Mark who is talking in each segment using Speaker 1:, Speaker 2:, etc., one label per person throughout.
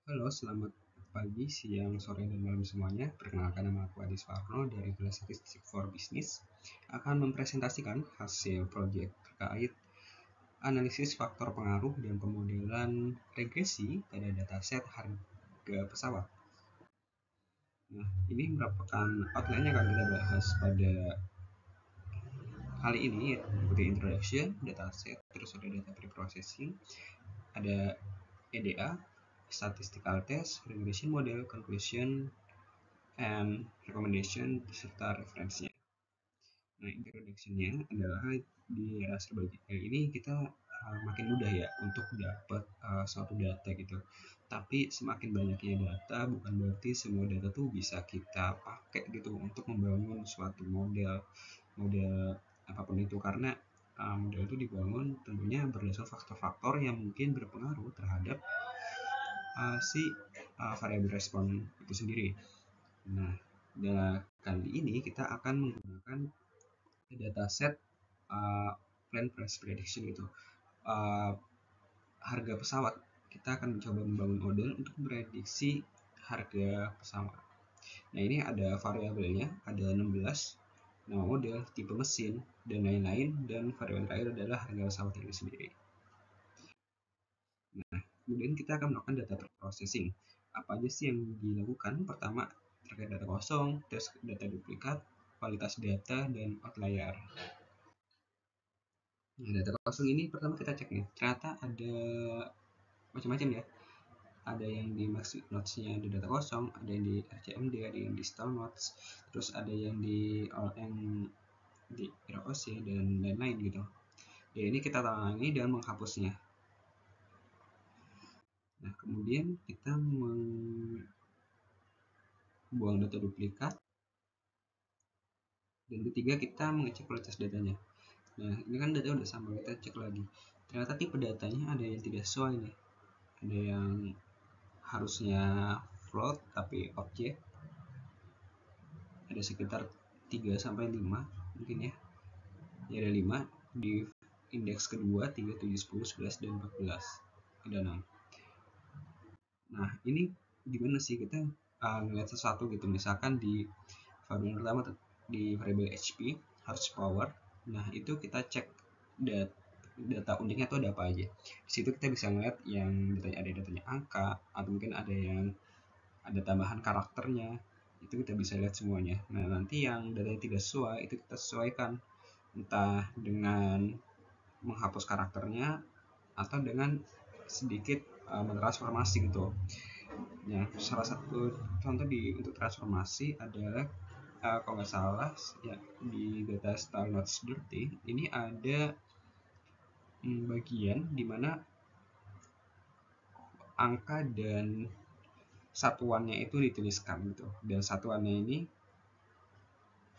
Speaker 1: Halo, selamat pagi, siang, sore, dan malam semuanya. Perkenalkan, nama aku Adi Suwarno dari kelas Statistik for Business. Akan mempresentasikan hasil proyek terkait analisis faktor pengaruh dan pemodelan regresi pada dataset harga pesawat. Nah, ini merupakan outline yang akan kita bahas pada kali ini, seperti introduction, dataset, terus ada data preprocessing, ada EDA, statistical test, regression model, conclusion, and recommendation serta referensinya. Nah, introduction-nya adalah di era serba digital ini kita makin mudah ya untuk dapat suatu data gitu. Tapi semakin banyaknya data bukan berarti semua data tuh bisa kita pakai gitu untuk membangun suatu model apapun itu, karena model itu dibangun tentunya berdasarkan faktor-faktor yang mungkin berpengaruh terhadap variabel respon itu sendiri. Nah, kali ini kita akan menggunakan dataset plan price prediction itu. Harga pesawat, kita akan mencoba membangun model untuk prediksi harga pesawat. Nah, ini ada variabelnya, ada 16, nama model, tipe mesin, dan lain-lain, dan variabel terakhir adalah harga pesawat itu sendiri. Nah, kemudian kita akan melakukan data processing. Apa aja sih yang dilakukan? Pertama, terkait data kosong, terus data duplikat, kualitas data, dan outlier. Nah, data kosong ini pertama kita cek nih, ternyata ada macam-macam ya. Ada yang di max notes-nya ada data kosong, ada yang di RCMD, ada yang di stall notes, terus ada yang di ROC dan lain-lain gitu. Ya, ini kita tangani dan menghapusnya. Nah, kemudian kita membuang data duplikat. Dan ketiga, kita mengecek kualitas datanya. Nah, ini kan data udah sama, kita cek lagi. Ternyata tipe datanya ada yang tidak sesuai nih. Ada yang harusnya float tapi objek. Ada sekitar 3 sampai 5 mungkin ya. Ya, ada 5 di indeks kedua, 3, 7, 10, 11, dan 14. Ada 6. Nah, ini gimana sih kita ngeliat sesuatu gitu. Misalkan di variabel pertama di variabel HP, horsepower. Nah, itu kita cek data uniknya itu ada apa aja. Di situ kita bisa ngeliat yang datanya angka, atau mungkin ada yang ada tambahan karakternya. Itu kita bisa lihat semuanya. Nah, nanti yang datanya tidak sesuai itu kita sesuaikan, entah dengan menghapus karakternya atau dengan sedikit mentransformasi gitu. Nah, salah satu contoh untuk transformasi adalah kalau nggak salah ya, di data style notes dirty ini ada bagian dimana angka dan satuannya itu dituliskan gitu, dan satuannya ini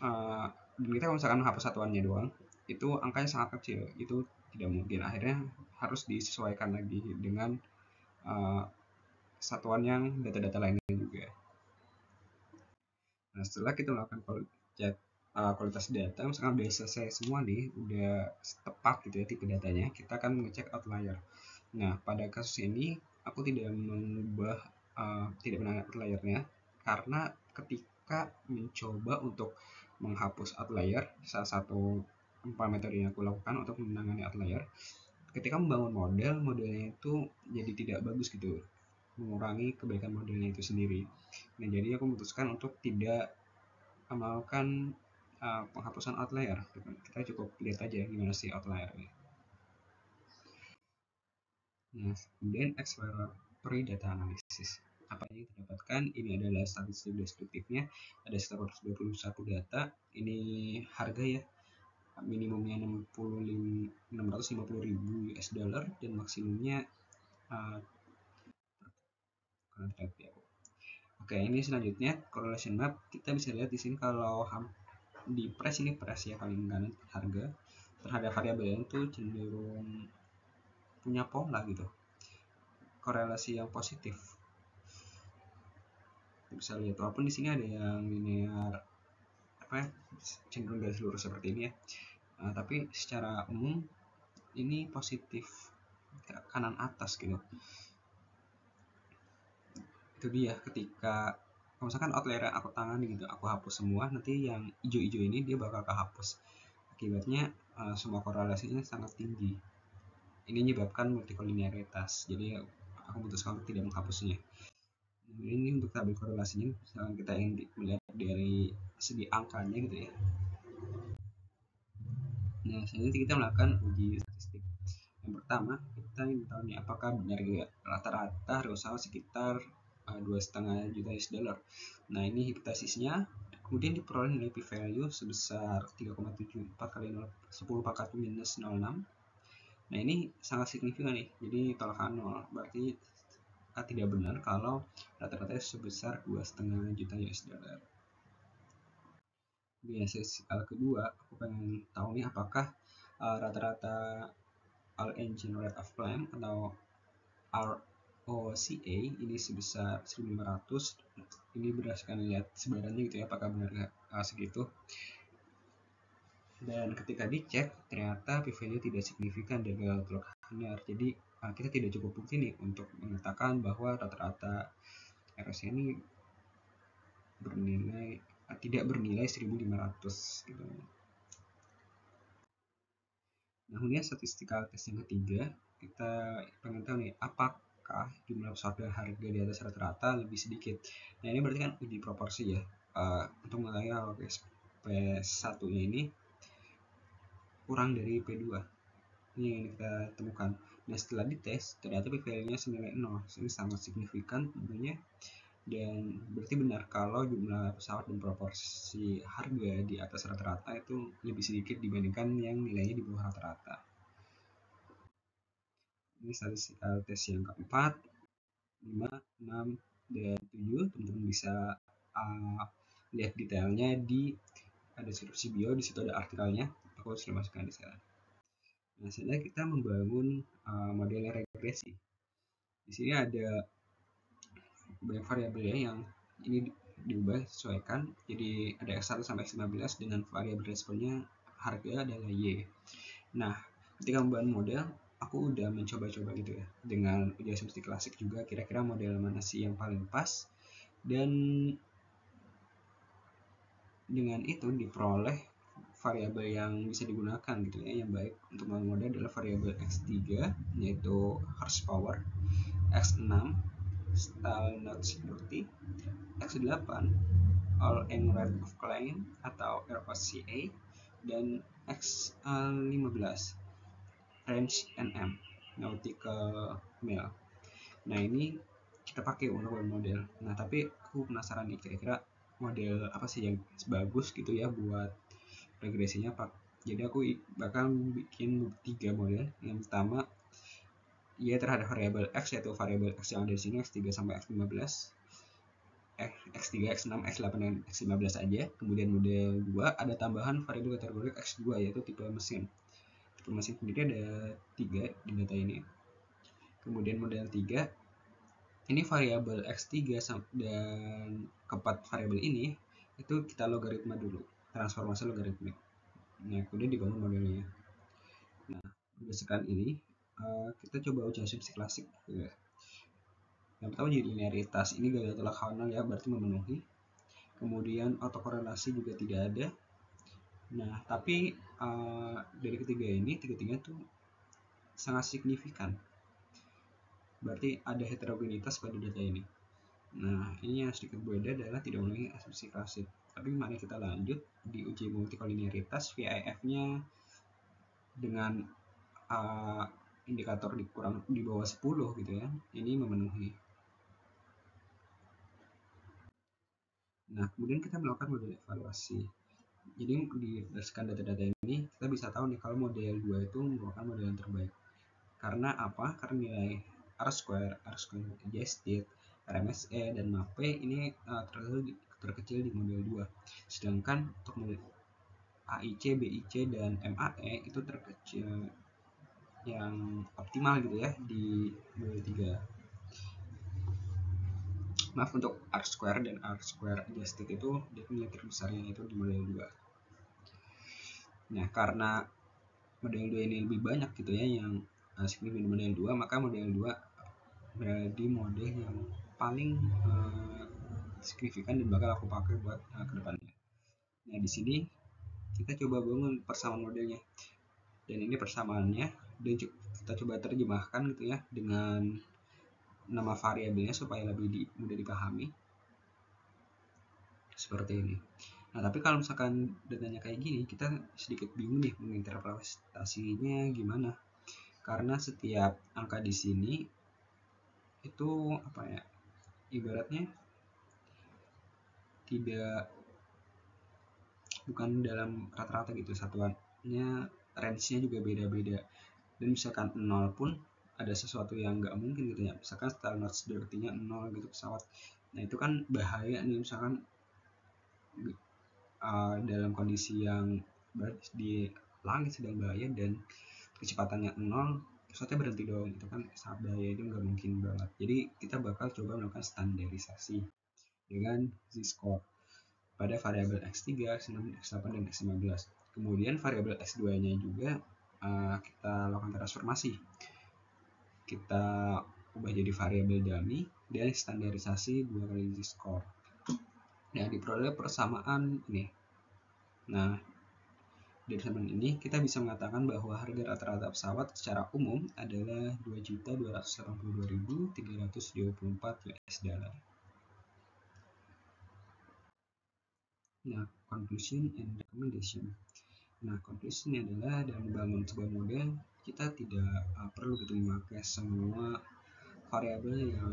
Speaker 1: dan kita kalau misalkan menghapus satuannya doang itu angkanya sangat kecil, itu tidak mungkin, akhirnya harus disesuaikan lagi dengan satuan yang data-data lainnya juga. Nah, setelah kita melakukan cek kualitas data, misalkan udah selesai semua nih, udah tepat gitu ya tipe datanya, kita akan mengecek outlier. Nah, pada kasus ini aku tidak menangani outliernya, karena ketika mencoba untuk menghapus outlier, salah satu metode yang aku lakukan untuk menangani outlier, ketika membangun modelnya itu jadi tidak bagus gitu, mengurangi kebaikan modelnya itu sendiri. Nah, jadi aku memutuskan untuk tidak melakukan penghapusan outlier. Kita cukup lihat aja gimana sih outlier-nya. Nah, kemudian exploratory data analysis. Apa yang kita dapatkan? Ini adalah statistik deskriptifnya. Ada 121 data. Ini harga ya. Minimumnya 650.000 US dollar dan maksimumnya Oke, ini selanjutnya correlation map. Kita bisa lihat di sini kalau di price ya, paling kanan harga terhadap variabel itu cenderung punya pola gitu, korelasi yang positif. Kita bisa lihat walaupun di sini ada yang linear cenderung garis lurus seperti ini ya, tapi secara umum ini positif ke kanan atas gitu. Itu dia, ketika kalau misalkan outlier aku tangani gitu, aku hapus semua, nanti yang hijau-hijau ini dia bakal kehapus. Akibatnya semua korelasinya sangat tinggi. Ini menyebabkan multikolinearitas. Jadi aku memutuskan untuk tidak menghapusnya. Ini untuk tabel korelasinya, misalkan kita ingin melihat dari segi angkanya gitu ya. Nah, selanjutnya kita melakukan uji statistik. Yang pertama, kita ingin tahu nih apakah benar ya rata-rata harga usaha sekitar 2,5 juta US dollar. Nah, ini hipotesisnya. Kemudian diperoleh nilai p-value sebesar 3,74 kali 10 pangkat minus 06. Nah, ini sangat signifikan nih. Jadi tolak 0. Berarti tidak benar kalau rata-rata sebesar 2,5 juta US dollar. Di sesi kedua, aku pengen tahu nih apakah rata-rata all engine rate of climb atau ROCA ini sebesar 1.500. Ini berdasarkan lihat sebarannya gitu ya, apakah benar segitu. Dan ketika dicek ternyata p-value tidak signifikan dan gagal tolak linear. Jadi kita tidak cukup bukti nih untuk mengatakan bahwa rata-rata ROCA ini tidak bernilai 1.500 gitu. Nah, kemudian statistical test yang ketiga, kita pengen tahu nih apakah jumlah pesawat harga di atas rata-rata lebih sedikit. Nah, ini berarti kan uji proporsi ya. Untuk mengetahui kalau P1 nya ini kurang dari P2. Ini yang kita temukan. Nah, setelah dites ternyata p-value-nya senilai 0. Ini sangat signifikan tentunya. Dan berarti benar kalau jumlah pesawat dan proporsi harga di atas rata-rata itu lebih sedikit dibandingkan yang nilainya di bawah rata-rata. Ini statistical test yang keempat, 5, 6, dan 7. Teman-teman bisa lihat detailnya di deskripsi bio, di situ ada artikelnya. Aku sudah masukkan di sana. Nah, selanjutnya kita membangun model regresi. Di sini ada banyak variabel ya yang ini diubah sesuaikan. Jadi ada X1 sampai X15 dengan variabel responnya harga adalah Y. Nah, ketika membangun model, aku udah mencoba-coba gitu ya dengan uji asumsi klasik juga, kira-kira model mana sih yang paling pas, dan dengan itu diperoleh variabel yang bisa digunakan gitu ya. Yang baik untuk membangun model adalah variabel X3 yaitu horsepower, X6 stall not security, X8 all aim rate of climb atau ROCA, dan X15 range NM nautical mile. Nah, ini kita pakai untuk model. Nah, tapi aku penasaran nih kira-kira model apa sih yang bagus gitu ya buat regresinya, Pak. Jadi aku bakal bikin 3 model. Yang pertama ya terhadap variabel X, yaitu variabel X yang ada di sini X3 sampai X15, X3, X6, X8, dan X15 aja. Kemudian model 2 ada tambahan variabel kategori X2 yaitu tipe mesin. Tipe mesin sendiri ada 3 di data ini. Kemudian model 3 ini variabel X3 dan keempat variabel ini itu kita logaritma dulu, transformasi logaritmik. Nah, kemudian dibangun modelnya. Nah, berdasarkan ini kita coba uji asumsi klasik ya. Yang pertama jadi linearitas, ini gagal tolak kanal ya, berarti memenuhi. Kemudian autokorelasi juga tidak ada. Nah, tapi dari ketiga ini, tiga-tiga tuh sangat signifikan. Berarti ada heterogenitas pada data ini. Nah, ini yang sedikit berbeda adalah tidak memenuhi asumsi klasik. Tapi mari kita lanjut di uji multikolinearitas. VIF-nya dengan indikator di bawah 10 gitu ya, ini memenuhi. Nah, kemudian kita melakukan model evaluasi. Jadi berdasarkan data-data ini kita bisa tahu nih kalau model 2 itu merupakan model yang terbaik. Karena apa? Karena nilai R-square adjusted, RMSE, dan MAPE ini terkecil di model 2. Sedangkan untuk model AIC, BIC, dan MAE itu terkecil yang optimal gitu ya di model 3. Maaf, untuk R-square dan R-square adjusted itu nilai terbesarnya itu di model 2. Nah, karena model 2 ini lebih banyak gitu ya yang signifikan di model 2, maka model 2 berada di model yang paling signifikan dan bakal aku pakai buat kedepannya. Nah di sini kita coba bangun persamaan modelnya, dan ini persamaannya dan kita coba terjemahkan gitu ya dengan nama variabelnya supaya lebih mudah dipahami seperti ini. Nah tapi kalau misalkan datanya kayak gini, kita sedikit bingung nih menginterpretasinya gimana, karena setiap angka di sini itu apa ya, ibaratnya bukan dalam rata-rata gitu, satuannya range-nya juga beda-beda, dan misalkan 0 pun ada sesuatu yang nggak mungkin gitu ya, misalkan start not dirty-nya 0 gitu pesawat. Nah itu kan bahaya nih, misalkan dalam kondisi yang di langit sedang bahaya dan kecepatannya 0, pesawatnya berhenti doang, itu kan sangat bahaya, itu nggak mungkin banget. Jadi kita bakal coba melakukan standarisasi dengan z-score pada variabel x3, x6, x8, dan x15. Kemudian variabel x2 nya juga kita lakukan transformasi, kita ubah jadi variabel dummy dan standarisasi 2 kali z-score. Nah diperoleh persamaan ini. Nah dari persamaan ini kita bisa mengatakan bahwa harga rata-rata pesawat secara umum adalah 2.282.324 US dollar. Nah, conclusion and recommendation. Nah, conclusionnya adalah dalam membangun sebuah model, kita tidak perlu gitu memakai semua variabel yang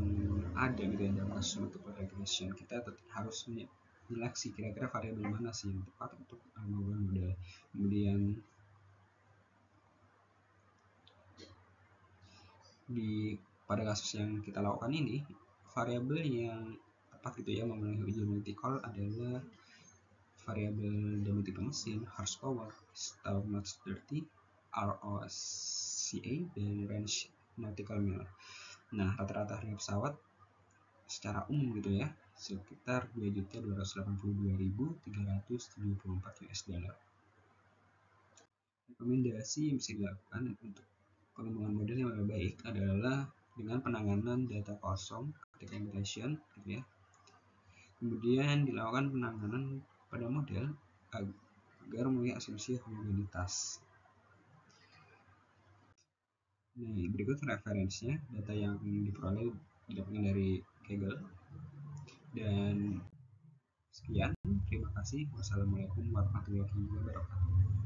Speaker 1: ada gitu ya dalam kasus multiple regression. Kita harus menyeleksi kira-kira variabel mana sih yang tepat untuk membangun model. Kemudian pada kasus yang kita lakukan ini, variabel yang tepat gitu ya memenuhi ujian multi-call adalah variabel daya tipe mesin, horsepower, stall not dirty, ROCA, dan range nautical mile. Nah rata-rata harga pesawat secara umum gitu ya sekitar 2.282.374 US dollar. Rekomendasi yang bisa dilakukan untuk pengembangan model yang lebih baik adalah dengan penanganan data kosong ketika integration gitu ya. Kemudian dilakukan penanganan pada model agar memenuhi asumsi homogenitas. Nah, berikut referensinya, data yang diperoleh didapatkan dari Kaggle. Dan sekian, terima kasih. Wassalamualaikum warahmatullahi wabarakatuh.